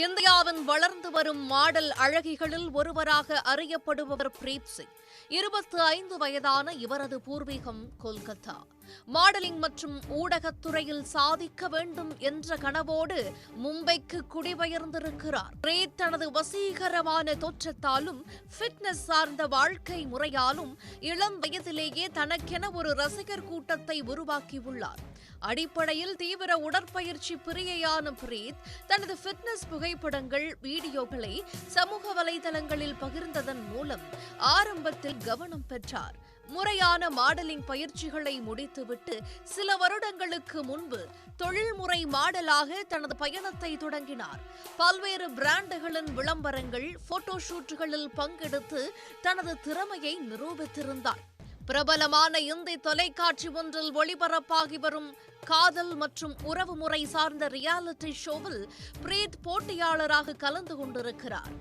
இந்தியாவின் வளர்ந்து வரும் மாடல் அழகிகளில் ஒருவராக அறியப்படுபவர் பிரீத் சிங். 25 வயதான இவரது பூர்வீகம் கொல்கத்தா. மாடலிங் மற்றும் ஊடகத்துறையில் சாதிக்க வேண்டும் என்ற கனவோடு மும்பைக்கு குடிபெயர்ந்திருக்கிறார். பிரீத் தனது வசீகரமான தோற்றத்தாலும் ஃபிட்னஸ் சார்ந்த வாழ்க்கை முறையாலும் இளம் வயதிலேயே தனக்கென ஒரு ரசிகர் கூட்டத்தை உருவாக்கியுள்ளார். அடிப்படையில் தீவிர உடற்பயிற்சி பிரியையான பிரீத் தனது ஃபிட்னஸ் புகைப்படங்கள், வீடியோக்களை சமூக வலைதளங்களில் பகிர்ந்ததன் மூலம் ஆரம்பத்தில் கவனம் பெற்றார். முறையான மாடலிங் பயிற்சிகளை முடித்துவிட்டு சில வருடங்களுக்கு முன்பு தொழில்முறை மாடலாக தனது பயணத்தை தொடங்கினார். பல்வேறு பிராண்டுகளின் விளம்பரங்கள், போட்டோஷூட்டுகளில் பங்கெடுத்து தனது திறமையை நிரூபித்திருந்தார். பிரபலமான இந்தி தொலைக்காட்சி ஒன்றில் ஒளிபரப்பாகி வரும் காதல் மற்றும் உறவு முறை சார்ந்த ரியாலிட்டி ஷோவில் பிரீத் போட்டியாளராக கலந்து கொண்டிருக்கிறார்.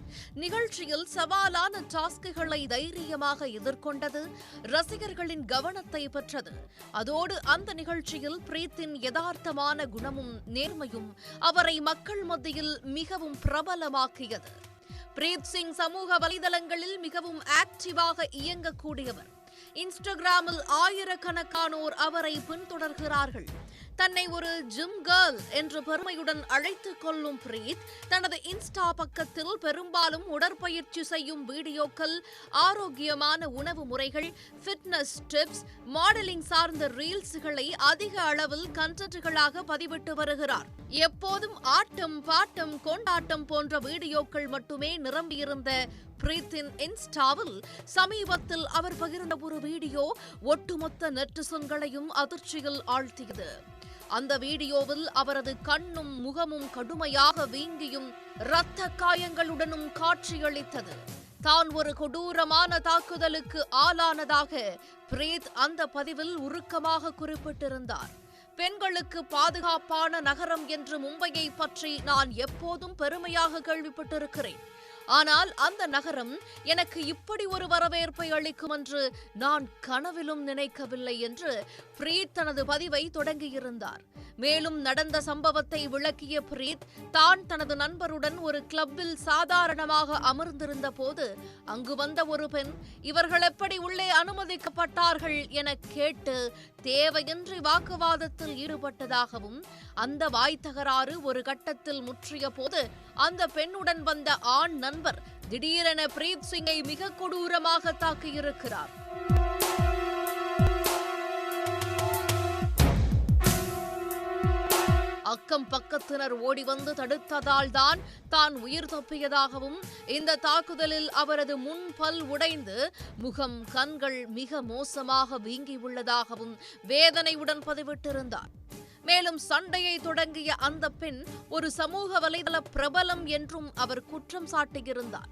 நிகழ்ச்சியில் சவாலான டாஸ்குகளை தைரியமாக எதிர்கொண்டது ரசிகர்களின் கவனத்தை பெற்றது. அதோடு அந்த நிகழ்ச்சியில் பிரீத்தின் யதார்த்தமான குணமும் நேர்மையும் அவரை மக்கள் மத்தியில் மிகவும் பிரபலமாக்கியது. பிரீத் சிங் சமூக வலைதளங்களில் மிகவும் ஆக்டிவாக இயங்கக்கூடியவர். இன்ஸ்டாகிராமில் ஆயிரக்கணக்கானோர் அவரை பின்தொடர்கிறார்கள். தன்னை ஒரு ஜிம் கேர்ள் என்ற பெருமையுடன் அழைத்துக் கொள்ளும் பிரீத் தனது இன்ஸ்டா பக்கத்தில் பெரும்பாலும் உடற்பயிற்சி செய்யும் வீடியோக்கள், ஆரோக்கியமான உணவு முறைகள், ஃபிட்னஸ் டிப்ஸ், மாடலிங் சார்ந்த ரீல்ஸ்களை அதிக அளவில் கண்டென்ட்களாக பதிவிட்டு வருகிறார். எப்போதும் ஆட்டம், பாட்டம், கொண்டாட்டம் போன்ற வீடியோக்கள் மட்டுமே நிரம்பியிருந்த பிரீத்தின் இன்ஸ்டாவில் சமீபத்தில் அவர் பகிர்ந்த ஒரு வீடியோ ஒட்டுமொத்த நெட்டிசன்களையும் அதிர்ச்சியில் ஆழ்த்தியது. அந்த வீடியோவில் அவரது கண்ணும் முகமும் கடுமையாக வீங்கியும் இரத்த காயங்களுடனும் காட்சியளித்தது. தான் ஒரு கொடூரமான தாக்குதலுக்கு ஆளானதாக பிரீத் அந்த பதிவில் உருக்கமாக குறிப்பிட்டிருந்தார். பெண்களுக்கு பாதுகாப்பான நகரம் என்று மும்பையை பற்றி நான் எப்போதும் பெருமையாக கேள்விப்பட்டிருக்கிறேன். ஆனால் அந்த நகரம் எனக்கு இப்படி ஒரு வரவேற்பை அளிக்கும் என்று நான் கனவிலும் நினைக்கவில்லை என்று பிரீத் தனது பதிவை தொடங்கியிருந்தார். மேலும் நடந்த சம்பவத்தை விளக்கிய பிரீத் தான் தனது நண்பருடன் ஒரு கிளப்பில் சாதாரணமாக அமர்ந்திருந்த போது அங்கு வந்த ஒரு பெண் இவர்கள் எப்படி உள்ளே அனுமதிக்கப்பட்டார்கள் என கேட்டு தேவையின்றி வாக்குவாதத்தில் ஈடுபட்டதாகவும், அந்த வாய் தகராறு ஒரு கட்டத்தில் முற்றிய போது அந்த பெண்ணுடன் வந்த ஆண் நண்பர் திடீரென பிரீத் சிங்கை மிக கொடூரமாக தாக்கியிருக்கிறார். அக்கம் பக்கத்தினர் ஓடி வந்து தடுத்ததால் தான் உயிர் தப்பியதாகவும், இந்த தாக்குதலில் அவரது முன் பல் உடைந்து முகம், கண்கள் மிக மோசமாக வீங்கியுள்ளதாகவும் வேதனையுடன் பதிவிட்டிருந்தார். மேலும் சண்டையை தொடங்கிய அந்த பெண் ஒரு சமூக வலைதள பிரபலம் என்றும் அவர் குற்றம் சாட்டியிருந்தார்.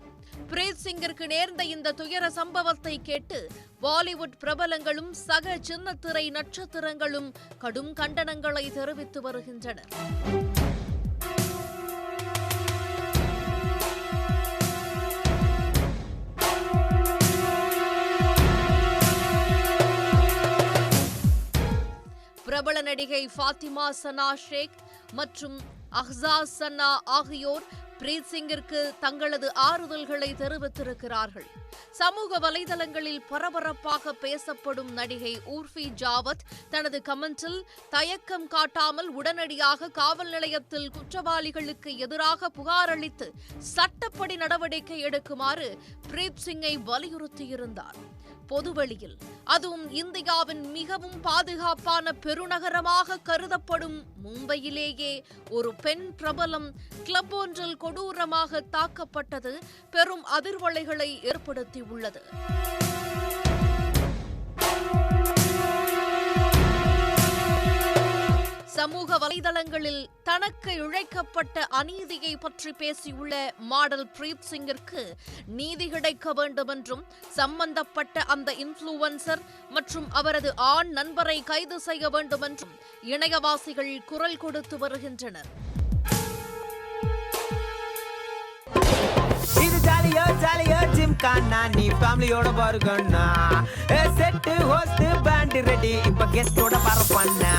பிரீத் சிங்கிற்கு நேர்ந்த இந்த துயர சம்பவத்தை கேட்டு பாலிவுட் பிரபலங்களும் சக சின்னத்திரை நட்சத்திரங்களும் கடும் கண்டனங்களை தெரிவித்து வருகின்றனர். பிரபல நடிகை ஃபாத்திமா சனா ஷேக் மற்றும் அஹ்சாஸ் சன்னா ஆகியோர் பிரீத் சிங்கிற்கு தங்களது ஆறுதல்களை தெரிவித்திருக்கிறார்கள். சமூக வலைதளங்களில் பரபரப்பாக பேசப்படும் நடிகை ஊர்ஃபி ஜாவத் தனது கமெண்டில் தயக்கம் காட்டாமல் உடனடியாக காவல் நிலையத்தில் குற்றவாளிகளுக்கு எதிராக புகார் அளித்து சட்டப்படி நடவடிக்கை எடுக்குமாறு பிரீத் சிங்கை வலியுறுத்தியிருந்தார். பொதுவெளியில், அதுவும் இந்தியாவின் மிகவும் பாதுகாப்பான பெருநகரமாக கருதப்படும் மும்பையிலேயே ஒரு பெண் பிரபலம் கிளப் ஒன்றில் கொடூரமாக தாக்கப்பட்டது பெரும் அதிர்வலைகளை ஏற்படுத்தியுள்ளது. சமூக வலைதளங்களில் தனக்கு இழைக்கப்பட்ட அநீதியை பற்றி பேசியுள்ள மாடல் பிரீத் சிங்கிற்கு நீதி கிடைக்க வேண்டும் என்றும், சம்பந்தப்பட்ட அந்த இன்ஃப்ளூவன்சர் மற்றும் அவரது ஆண் நண்பரை கைது செய்ய வேண்டும் என்றும் இணையவாசிகள் குரல் கொடுத்து வருகின்றனர். ஜாலியோ ஜாலியோ ஜிம் கானா நீ ஃபேமிலியோட பாருங்கண்ணா. செட்டு ஹோஸ்ட் பேண்ட் ரெடி இப்ப கெஸ்டோட பரப்பண்ணா.